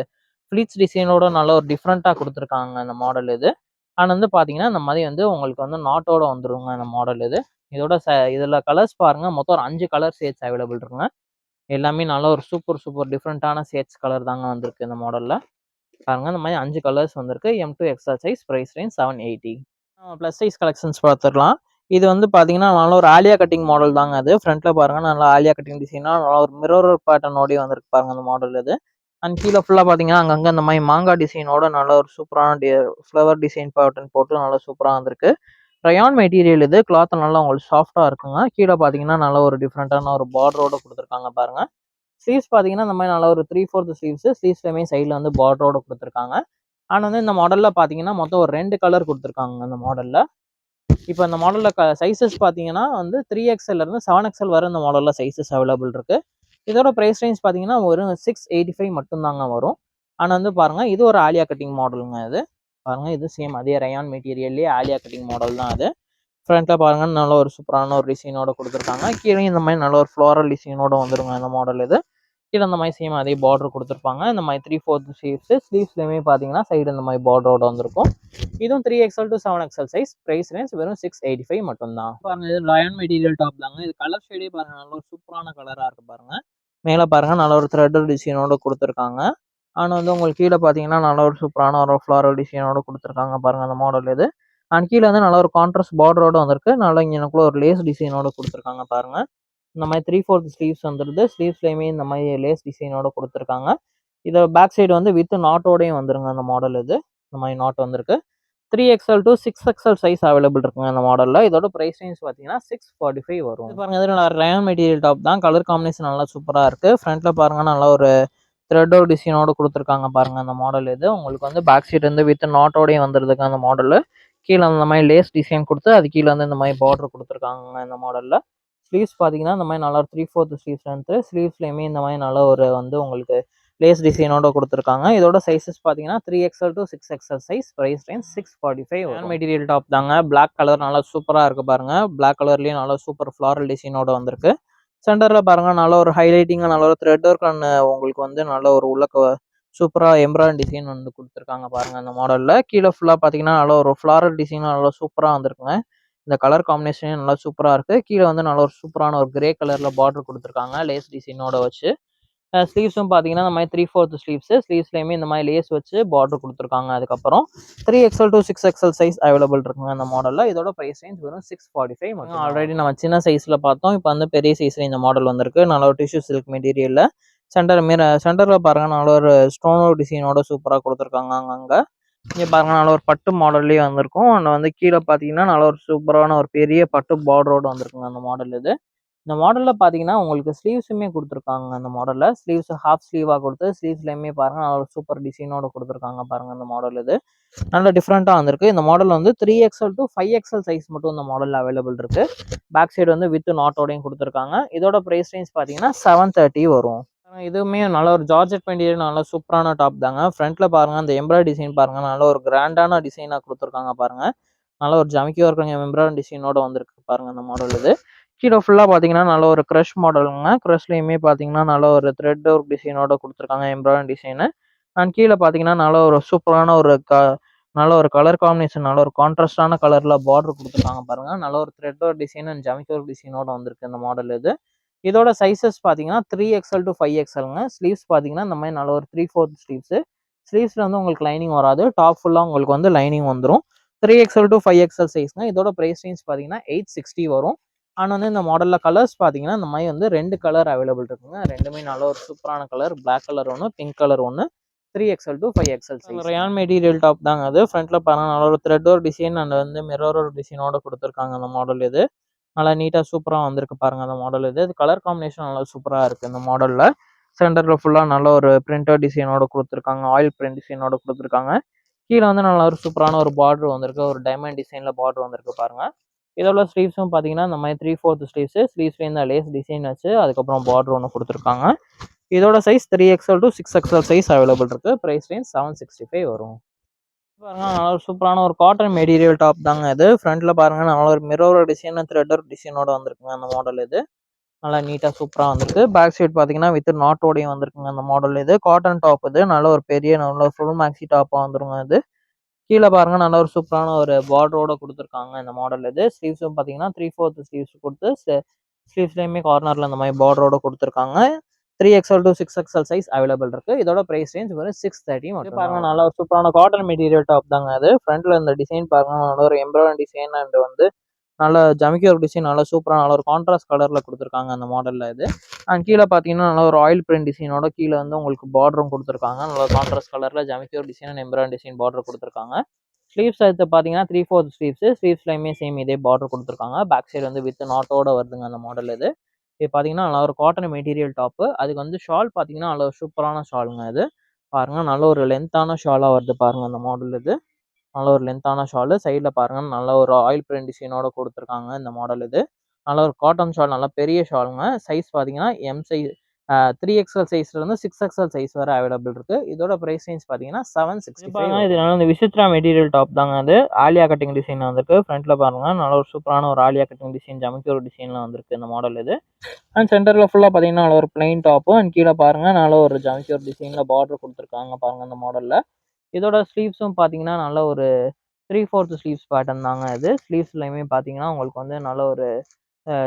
S1: ஃப்ளீட்ஸ் டிசைனோட நல்ல ஒரு டிஃப்ரெண்ட்டாக கொடுத்துருக்காங்க இந்த மாடல். இது ஆனால் வந்து பார்த்தீங்கன்னா இந்த மாதிரி வந்து உங்களுக்கு வந்து நாட்டோட வந்துருங்க இந்த மாடல். இது இதோட இதில் கலர்ஸ் பாருங்க மொத்தம் ஒரு 5 கலர் ஷேட்ஸ் அவைலபிள் இருக்குங்க. எல்லாமே நல்ல ஒரு சூப்பர் டிஃப்ரெண்ட்டான ஷேட்ஸ் கலர் தாங்க வந்திருக்கு இந்த மாடலில். பாருங்க இந்த மாதிரி 5 கலர்ஸ் வந்திருக்கு. M2XL size price range 780. Plus size collections பார்த்துடலாம். இது வந்து பார்த்தீங்கன்னா நல்ல ஒரு ஆலியா கட்டிங் மாடல் தாங்க. அது ஃப்ரண்ட்டில் பாருங்க நல்லா ஆலியா கட்டிங் டிசைனாக நல்லா ஒரு மிரர் பேட்டர்னோடய வந்திருக்கு பாருங்க அந்த மாடல். இது அண்ட் கீழே ஃபுல்லாக பார்த்தீங்கன்னா அங்கங்கே இந்த மாதிரி மாங்காய் டிசைனோட நல்ல ஒரு சூப்பரான ஃப்ளவர் டிசைன் பேட்டர்ன் போட்டு நல்லா சூப்பராக வந்திருக்கு. Rayon material. இது கிளாத் நல்லா உங்களுக்கு சாஃப்டாக இருக்குங்க. கீழே பார்த்தீங்கன்னா நல்ல ஒரு டிஃப்ரெண்ட்டான ஒரு பார்டரோட கொடுத்துருக்காங்க பாருங்க. ஸ்லீவ்ஸ் பார்த்தீங்கன்னா இந்த மாதிரி நல்ல ஒரு 3/4 ஸ்லீவ்ஸ். ஸ்லீவ்ஸ்லையுமே சைடில் வந்து பார்டரோட கொடுத்துருக்காங்க. ஆனால் வந்து இந்த மாடலில் பார்த்தீங்கன்னா மொத்தம் ஒரு 2 கலர் கொடுத்துருக்காங்க அந்த மாடலில். இப்போ இந்த மாடலில் சைஸஸ் பார்த்தீங்கன்னா வந்து 3XL 7XL வரை இந்த மாடலில் சைஸஸ் அவைலபிள் இருக்குது. இதோட ப்ரைஸ் ரேஞ்ச் பார்த்தீங்கன்னா ஒரு 685 மட்டும்தாங்க வரும். ஆனால் வந்து பாருங்கள் இது ஒரு ஆலியா கட்டிங் மாடலுங்க. இது பாருங்கள், இது சேம் அதே ரயான் மெட்டீரியல்லே ஆலியா கட்டிங் மாடல் தான் அது. ஃப்ரண்ட்டில் பாருங்கள் நல்ல ஒரு சூப்பரான ஒரு டிசைனோட கொடுத்துருக்காங்க. கீழே இந்த மாதிரி நல்ல ஒரு ஃப்ளோரல் டிசைனோட வந்துருங்க இந்த மாடல். இது கீழே இந்த மாதிரி சேம் அதே பார்டர் கொடுத்துருப்பாங்க. இந்த மாதிரி 3/4 ஸ்லீவ்ஸ்லேயுமே பார்த்தீங்கன்னா சைடு இந்த மாதிரி பார்டரோட வந்திருக்கும். இதுவும் 3XL to 7XL size. Price range வெறும் 685 மட்டும்தான். பாருங்க, இது ரயான் மெட்டீரியல் டாப் தாங்க. இது கலர் ஷேடே பாருங்க நல்ல ஒரு சூப்பரான கலராக இருக்கு பாருங்க. மேலே பாருங்க நல்ல ஒரு த்ரெட்டர் டிசைனோட கொடுத்துருக்காங்க. ஆனால் வந்து உங்களுக்கு கீழே பார்த்தீங்கன்னா நல்ல ஒரு சூப்பரான ஒரு ஃப்ளாரல் டிசைனோட கொடுத்துருக்காங்க பாருங்க அந்த மாடல். இது அண்ட் கீழே வந்து நல்ல ஒரு கான்ட்ராஸ்ட் பார்டரோட வந்திருக்கு. நல்லா இங்கனக்குள்ள ஒரு லேஸ் டிசைனோட கொடுத்துருக்காங்க பாருங்க. இந்த மாதிரி 3/4 ஸ்லீவ்ஸ் வந்துருது. ஸ்லீவ்ஸ்லையுமே இந்த மாதிரி லேஸ் டிசைனோட கொடுத்துருக்காங்க. இதை பேக் சைடு வந்து வித் நாட்டோடையும் வந்துருங்க அந்த மாடல். இது இந்த மாதிரி நாட் வந்திருக்கு. 3XL to 6XL size available இருக்குங்க இந்த மாடலில். இதோட ப்ரைஸ் ரேஞ்ச் பார்த்தீங்கன்னா 645 வரும். பாருங்க, இது நல்லா ரயான் மெட்டீரியல் டாப் தான். கலர் காம்பினேஷன் நல்லா சூப்பராக இருக்குது. ஃப்ரண்ட்டில் பாருங்க நல்லா ஒரு த்ரெட்டோ டிசைனோட கொடுத்துருக்காங்க பாருங்க அந்த மாடல். இது உங்களுக்கு வந்து பேக் சைடு வந்து வித் நாட்டோடையும் வந்துருதுங்க அந்த மாடலில். கீழே அந்த மாதிரி லேஸ் டிசைன் கொடுத்து அது கீழே வந்து இந்த மாதிரி பார்டர் கொடுத்துருக்காங்க இந்த மாடலில். ஸ்லீவ்ஸ் பார்த்தீங்கன்னா இந்த மாதிரி நல்லா 3/4 ஸ்லீவ்ஸ் வந்து ஸ்லீவ்ஸ்லையுமே இந்த மாதிரி நல்ல ஒரு வந்து உங்களுக்கு லேஸ் டிசைனோட கொடுத்துருக்காங்க. இதோட சைஸஸ் பார்த்தீங்கன்னா 3XL to 6XL size. Price range 645. Material top தாங்க. பிளாக் கலர் நல்லா சூப்பராக இருக்குது பாருங்க. பிளாக் கலர்லேயும் நல்லா சூப்பர் ஃப்ளாரல் டிசைனோட வந்திருக்கு. சென்டரில் பாருங்க நல்ல ஒரு ஹைலைட்டிங்காக நல்ல ஒரு த்ரெட் ஒர்க் உங்களுக்கு வந்து நல்ல ஒரு உள்ள சூப்பராக எம்ப்ராய்டரி டிசைன் வந்து கொடுத்துருக்காங்க பாருங்க அந்த மாடலில். கீழே ஃபுல்லாக பார்த்தீங்கன்னா நல்ல ஒரு ஃப்ளாரல் டிசைன் நல்லா சூப்பராக வந்திருக்குங்க. இந்த கலர் காம்பினேஷனே நல்லா சூப்பராக இருக்குது. கீழே வந்து நல்ல ஒரு சூப்பரான ஒரு கிரே கலரில் பார்டர் கொடுத்துருக்காங்க லேஸ் டிசைனோட வச்சு. ஸ்லீவ்ஸும் பார்த்தீங்கன்னா இந்த மாதிரி 3/4 ஸ்லீவ்ஸ்லையுமே இந்த மாதிரி லேஸ் வச்சு பார்டர் கொடுத்துருக்காங்க. அதுக்கப்புறம் 3XL to 6XL size available இருக்குங்க அந்த மாடலில். இதோட ப்ரைஸ் ரேஞ்ச் வெறும் 645 மட்டும். ஆல்ரெடி நம்ம சின்ன சைஸில் பார்த்தோம். இப்போ வந்து பெரிய சைஸில் இந்த மாடல் வந்திருக்கு. நல்ல ஒரு டிஷ்யூ சில்க் மெட்டீரியலில் சென்டரில் பாருங்கள் நல்ல ஒரு ஸ்டோனோ டிசைனோட சூப்பராக கொடுத்துருக்காங்க. அங்கங்கே இங்கே பாருங்க நல்ல ஒரு பட்டு மாடல்லேயே வந்திருக்கும். அண்ட் வந்து கீழே பார்த்தீங்கன்னா நல்ல ஒரு சூப்பரான ஒரு பெரிய பட்டு பார்டரோடு வந்திருக்குங்க அந்த மாடல். இது இந்த மாடலில் பார்த்தீங்கன்னா உங்களுக்கு ஸ்லீவ்ஸுமே கொடுத்துருக்காங்க. அந்த மாடலில் ஸ்லீவ்ஸ் ஹாஃப் ஸ்லீவாக கொடுத்து ஸ்லீவ்ஸ்லையுமே பாருங்கள் நல்ல ஒரு சூப்பர் டிசைனோட கொடுத்துருக்காங்க பாருங்கள் அந்த மாடல். இது நல்ல டிஃப்ரெண்ட்டாக வந்திருக்கு. இந்த மாடல் வந்து 3XL to 5XL சைஸ் மட்டும் இந்த மாடலில் அவைலபிள் இருக்குது. பேக் சைடு வந்து வித் நாட்டோடையும் கொடுத்துருக்காங்க. இதோட ப்ரைஸ் ரேஞ்ச் பார்த்தீங்கன்னா 730 வரும். இதுவுமே நல்ல ஒரு ஜார்ஜெட் மெட்டீரியல் நல்ல சூப்பரான டாப் தாங்க. ஃப்ரண்ட்டில் பாருங்கள் அந்த எம்ப்ராய்டரி டிசைன் பாருங்கள் நல்ல ஒரு கிராண்டான டிசைனாக கொடுத்துருக்காங்க பாருங்கள். நல்ல ஒரு ஜமிக்கி ஒர்க்குங்க எம்ப்ராய்டரி டிசைனோட வந்திருக்கு பாருங்கள் அந்த மாடல். இது கீழே ஃபுல்லாக பார்த்தீங்கன்னா நல்ல ஒரு க்ரஷ் மாடலுங்க. க்ரஷ்லேயுமே பார்த்தீங்கன்னா நல்ல ஒரு த்ரெட் ஒர்க் டிசைனோட கொடுத்துருக்காங்க எம்ப்ராய்டரி டிசைனு. அண்ட் கீழே பார்த்தீங்கன்னா நல்ல ஒரு சூப்பரான ஒரு நல்ல ஒரு கலர் காம்பினேஷன் நல்ல ஒரு கான்ட்ராஸ்டான கலரில் பார்டர் கொடுத்துருக்காங்க பாருங்கள். நல்ல ஒரு த்ரெட் ஒர்க் டிசைன் அண்ட் ஜமிக்கி ஒர்க் டிசைனோட வந்திருக்கு இந்த மாடல். இது இதோட சைஸஸ் பார்த்தீங்கன்னா 3XL to 5XLங்க. ஸ்லீவ்ஸ் பார்த்தீங்கன்னா இந்த மாதிரி நல்ல ஒரு 3/4 ஸ்லீவ்ஸில் வந்து உங்களுக்கு லைனிங் வராது. டாப் ஃபுல்லாக உங்களுக்கு வந்து லைனிங் வந்துடும். 3XL to 5XL சைஸ்ங்க. இதோட ப்ரைஸ் ரேஞ்ச் பார்த்தீங்கன்னா 860 வரும். ஆனால் வந்து இந்த மாடலில் கலர்ஸ் பார்த்தீங்கன்னா இந்த மாதிரி வந்து 2 கலர் அவைலபிள் இருக்குங்க. ரெண்டுமே நல்ல ஒரு சூப்பரான கலர். பிளாக் கலர் ஒன்று, பிங்க் கலர் ஒன்று. 3XL to 5XL size. Rayon material top தாங்க அது. ஃப்ரண்ட்டில் பாருங்கள் நல்ல ஒரு த்ரெட் ஒரு டிசைன் அண்ட் வந்து மிரர் ஒரு டிசைனோட கொடுத்துருக்காங்க அந்த மாடல். இது நல்லா நீட்டாக சூப்பராக வந்திருக்கு பாருங்கள் அந்த மாடல். இது கலர் காம்பினேஷன் நல்லா சூப்பராக இருக்குது இந்த மாடலில். சென்டரில் ஃபுல்லாக நல்ல ஒரு பிரிண்டர் டிசைனோட கொடுத்துருக்காங்க. ஆயில் பிரிண்ட் டிசைனோட கொடுத்துருக்காங்க. கீழே வந்து நல்ல ஒரு சூப்பரான ஒரு பார்டர் வந்திருக்கு. ஒரு டைமண்ட் டிசைனில் பார்டர் வந்திருக்கு பாருங்கள். இதோட ஸ்லீவ்ஸும் பார்த்தீங்கன்னா இந்த மாதிரி 3/4 ஸ்லீவ்ஸ்லேயே இந்த லேஸ் டிசைன் வச்சு அதுக்கப்புறம் பார்டர் ஒன்று கொடுத்துருக்காங்க. இதோட size 3XL to 6XL size available இருக்குது. ப்ரைஸ் ரேஞ்ச் 765 வரும். பாருங்க நல்ல ஒரு சூப்பரான ஒரு காட்டன் மெட்டீரியல் டாப் தாங்க இது. ஃப்ரண்ட்ல பாருங்க நல்ல ஒரு மிரர் டிசைன் த்ரெட்டர் டிசைனோட வந்திருக்குங்க அந்த மாடல். இது நல்லா நீட்டாக சூப்பராக வந்திருக்கு. பேக் சைட் பார்த்தீங்கன்னா வித் நாட்டோடையும் வந்திருக்குங்க அந்த மாடல். இது காட்டன் டாப். இது நல்ல ஒரு பெரிய நல்ல ஃபுல் மேக்ஸி டாப்பாக வந்துருங்க. இது கீழே பாருங்க நல்ல ஒரு சூப்பரான ஒரு பார்டரோட கொடுத்துருக்காங்க இந்த மாடல். இது ஸ்லீவ்ஸும் பார்த்தீங்கன்னா 3/4 ஸ்லீவ்ஸ் கொடுத்து ஸ்லீவ்ஸ்லையுமே கார்னரில் இந்த மாதிரி பார்டரோட கொடுத்துருக்காங்க. 3XL to 6XL size available இருக்கு. இதோட பிரைஸ் ரேஞ்ச் ஒரு 630 மட்டும். பாருங்க நல்ல ஒரு சூப்பரான காட்டன் மெட்டீரியல் டாப் தாங்க அது. ஃப்ரண்ட்ல இந்த டிசைன் பாருங்க நல்ல ஒரு எம்ப்ராய்டரி டிசைன் அண்ட் வந்து நல்ல ஜமிக்கி ஒரு டிசைன் நல்ல சூப்பராக நல்ல ஒரு கான்ட்ராஸ்ட் கலரில் கொடுத்துருக்காங்க அந்த மாடலில். இது அண்ட் கீழே பார்த்தீங்கன்னா நல்ல ஒரு ஆயில் பிரிண்ட் டிசைனோட கீழே வந்து உங்களுக்கு பார்டரும் கொடுத்துருக்காங்க. நல்ல கான்ட்ராஸ்ட் கலரில் ஜமிக்கி ஒரு design and embroidery design border கொடுத்துருக்காங்க. ஸ்லீவ்ஸ் எடுத்து பார்த்தீங்கன்னா 3/4 ஸ்லீவ்ஸ்லையுமே சேம் இதே பார்டர் கொடுத்துருக்காங்க. பேக் சைடு வந்து வித் நாட்டோட வருதுங்க அந்த மாடல். இது பார்த்தீங்கன்னா நல்ல ஒரு காட்டன் மெட்டீரியல் டாப்பு. அதுக்கு வந்து ஷால் பார்த்தீங்கன்னா நல்ல ஒரு சூப்பரான ஷாலுங்க. இது பாருங்க நல்ல ஒரு லென்த்தான ஷாலாக வருது பாருங்க அந்த மாடல். இது நல்ல ஒரு லென்த்தான ஷாலு. சைடுல பாருங்க நல்ல ஒரு ஆயில் பிரிண்ட் டிசைனோட குடுத்துருக்காங்க இந்த மாடல் இது. நல்ல ஒரு காட்டன் ஷால், நல்லா பெரிய ஷாலுங்க. சைஸ் பார்த்தீங்கன்னா, M size 3XL சைஸ்லேருந்து 6XL size வரை அவைலபிள் இருக்கு. இதோட பிரைஸ் ரேஞ்ச் பார்த்தீங்கன்னா 765 பாருங்க. இது நல்ல இந்த விசித்ரா மெட்டீரியல் டாப் தாங்க அது. ஆலியா கட்டிங் டிசைன்ல வந்திருக்கு. ஃப்ரண்ட்ல பாருங்க நல்ல ஒரு சூப்பரான ஒரு ஆலியா கட்டிங் டிசைன், ஜமிக்கி ஒரு டிசைன்ல வந்திருக்கு இந்த மாடல் இது. அண்ட் சென்டர்ல ஃபுல்லா பார்த்தீங்கன்னா நல்ல ஒரு பிளைன் டாப்பு. அண்ட் கீழே பாருங்க நல்ல ஒரு ஜமிக்கி ஒரு டிசைன்ல பார்டர் குடுத்துருக்காங்க பாருங்க இந்த மாடல்ல. இதோட ஸ்லீவ்ஸும் பார்த்தீங்கன்னா நல்ல ஒரு 3/4 ஸ்லீவ்ஸ் பேட்டர்ன் தாங்க இது. ஸ்லீவ்ஸ்லயுமே பார்த்தீங்கன்னா உங்களுக்கு வந்து நல்ல ஒரு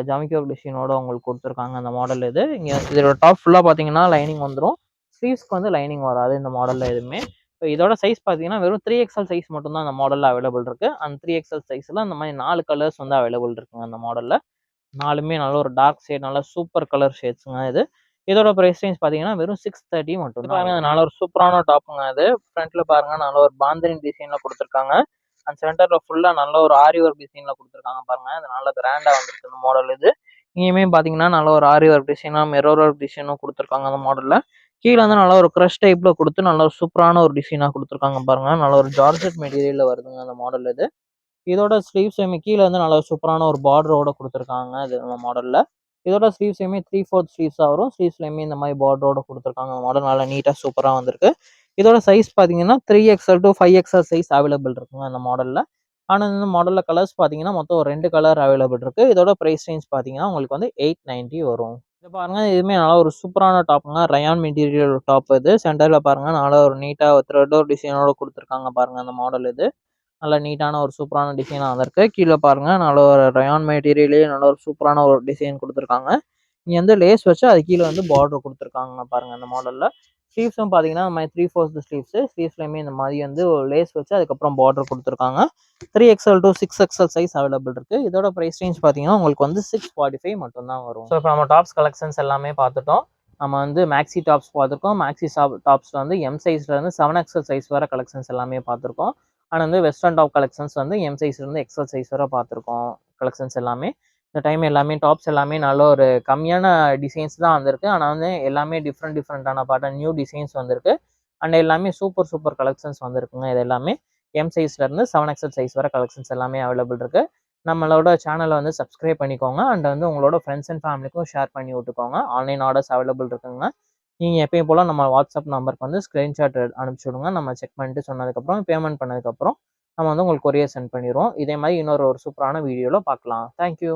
S1: ஜாமிக்கி ஒர்க் டிசைனோட உங்களுக்கு குடுத்துருக்காங்க அந்த மாடல் இது. இங்க இதோட டாப் ஃபுல்லா பார்த்தீங்கன்னா லைனிங் வந்துரும். ஸ்லீவ்ஸ்க்கு வந்து லைனிங் வராது இந்த மாடல்ல எதுவுமே. இப்போ இதோட சைஸ் பார்த்தீங்கன்னா வெறும் 3XL சைஸ் மட்டும் தான் அந்த மாடல்ல அவைலபிள் இருக்கு. அந்த 3XL சைஸ்ல அந்த மாதிரி 4 கலர்ஸ் வந்து அவைலபிள் இருக்குங்க அந்த மாடல்ல. 4மே நல்ல ஒரு டார்க் ஷேட், நல்ல சூப்பர் கலர் ஷேட்ஸ்ங்க இது. இதோட பிரைஸ் ரேஞ்ச் பார்த்தீங்கன்னா வெறும் 630 மட்டும் தான். பாருங்க நல்ல ஒரு சூப்பரான டாப்புங்க இது. ஃப்ரண்ட்ல பாருங்க நல்ல ஒரு பாந்தினி டிசைன்ல குடுத்துருக்காங்க. அந்த சென்டர்ல ஃபுல்லா நல்ல ஒரு ஆரி ஒர்க் டிசைன்ல குடுத்துருக்காங்க பாருங்க. அது நல்ல கிராண்டா வந்திருக்கு இந்த மாடல் இது. இங்கேயுமே பார்த்தீங்கன்னா நல்ல ஒரு ஆரி ஒர்க் டிசைனா, மிரர் ஒர்க் டிசைனும் குடுத்துருக்காங்க அந்த மாடல்ல. கீழ வந்து நல்ல ஒரு கிரஷ் டைப்ல குடுத்து நல்ல ஒரு சூப்பரான ஒரு டிசைனா குடுத்துருக்காங்க பாருங்க. நல்ல ஒரு ஜார்ஜெட் மெட்டீரியல்ல வருதுங்க அந்த மாடல் இது. இதோட ஸ்லீவ்ஸுமே கீழ வந்து நல்ல சூப்பரான ஒரு பார்டரோட குடுத்துருக்காங்க இது இந்த மாடல்ல. இதோட ஸ்லீவ்ஸுமே 3/4 ஸ்லீவ்ஸா வரும். ஸ்லீவ்ஸ்லயுமே இந்த மாரி பார்டரோட குடுத்துருக்காங்க. மாடல் நல்லா நீட்டா சூப்பரா வந்திருக்கு. இதோட சைஸ் பார்த்தீங்கன்னா 3XL to 5XL size available இருக்குங்க அந்த மாடல்ல. ஆனா இந்த மாடல்ல கலர்ஸ் பார்த்தீங்கன்னா மொத்தம் ஒரு 2 கலர் அவைலபிள் இருக்கு. இதோட பிரைஸ் ரேஞ்ச் பார்த்தீங்கன்னா உங்களுக்கு வந்து 890 வரும். இது பாருங்க இதுவுமே நல்லா ஒரு சூப்பரான டாப்புங்க. ரயான் மெட்டீரியல் டாப் இது. சென்டர்ல பாருங்க நல்லா ஒரு நீட்டா த்ரெட் ஒர்க் டிசைனோட குடுத்துருக்காங்க பாருங்க அந்த மாடல் இது. நல்ல நீட்டான ஒரு சூப்பரான டிசைனா வந்திருக்கு. கீழ பாருங்க நல்ல ஒரு ரயான் மெட்டீரியல்லயே நல்ல ஒரு சூப்பரான ஒரு டிசைன் குடுத்துருக்காங்க. இங்க வந்து லேஸ் வச்சு அது கீழ வந்து பார்டர் குடுத்துருக்காங்க பாருங்க இந்த மாடல்ல. ஸ்லீவ்ஸும் பார்த்தீங்கன்னா, இந்த மாரி 3/4 ஸ்லீவ்ஸு. ஸ்லீவ்ஸ்லயுமே இந்த மாரி வந்து ஒரு லேஸ் வச்சு அதுக்கப்புறம் பார்டர் குடுத்துருக்காங்க. 3XL to 6XL size available இருக்கு. இதோட பிரைஸ் ரேஞ்ச் பார்த்தீங்கன்னா, உங்களுக்கு வந்து 645 மட்டும் தான் வரும். ஸோ, இப்ப நம்ம டாப்ஸ் கலெக்ஷன்ஸ் எல்லாமே பார்த்துட்டோம். நம்ம வந்து மேக்ஸி டாப்ஸ் பார்த்துருக்கோம். மேக்ஸி டாப்ஸ்ல வந்து எம் சைஸ்ல இருந்து 7XL சைஸ் வரை கலெக்ஷன்ஸ் எல்லாமே பார்த்துருக்கோம். ஆனா வந்து வெஸ்டர்ன் டாப் கலெக்ஷன்ஸ் வந்து எம் சைஸ்ல இருந்து எக்ஸ்எல் சைஸ் வரை பார்த்துருக்கோம் கலெக்ஷன்ஸ் எல்லாமே. இந்த டைம் எல்லாமே டாப்ஸ் எல்லாமே நல்ல ஒரு கம்மியான டிசைன்ஸ் தான் வந்திருக்கு. ஆனா வந்து எல்லாமே டிஃப்ரெண்டான பேட்டர்ன் நியூ டிசைன்ஸ் வந்திருக்கு. அண்ட் எல்லாமே சூப்பர் சூப்பர் கலெக்ஷன்ஸ் வந்திருக்குங்க. இது எல்லாமே எம் சைஸ்ல இருந்து 7XL சைஸ் வரை கலெக்ஷன்ஸ் எல்லாமே அவைலபிள் இருக்கு. நம்மளோட சேனலை வந்து சப்ஸ்கிரைப் பண்ணிக்கோங்க. அண்ட் வந்து உங்களோட ஃப்ரெண்ட்ஸ் அண்ட் ஃபேமிலிக்கும் ஷேர் பண்ணி விட்டுக்கோங்க. ஆன்லைன் ஆர்டர்ஸ் அவைலபிள் இருக்குங்க. நீங்க எப்பயும் போல நம்ம வாட்ஸ்அப் நம்பருக்கு வந்து ஸ்கிரீன்ஷாட் அனுப்பிச்சு விடுங்க. நம்ம செக் பண்ணிட்டு சொன்னதுக்கப்புறம் பேமெண்ட் பண்ணதுக்கப்புறம் நம்ம வந்து உங்களுக்கு கொரியர் சென்ட் பண்ணிடுவோம். இதே மாதிரி இன்னொரு சூப்பரான வீடியோல பார்க்கலாம். தேங்க்யூ.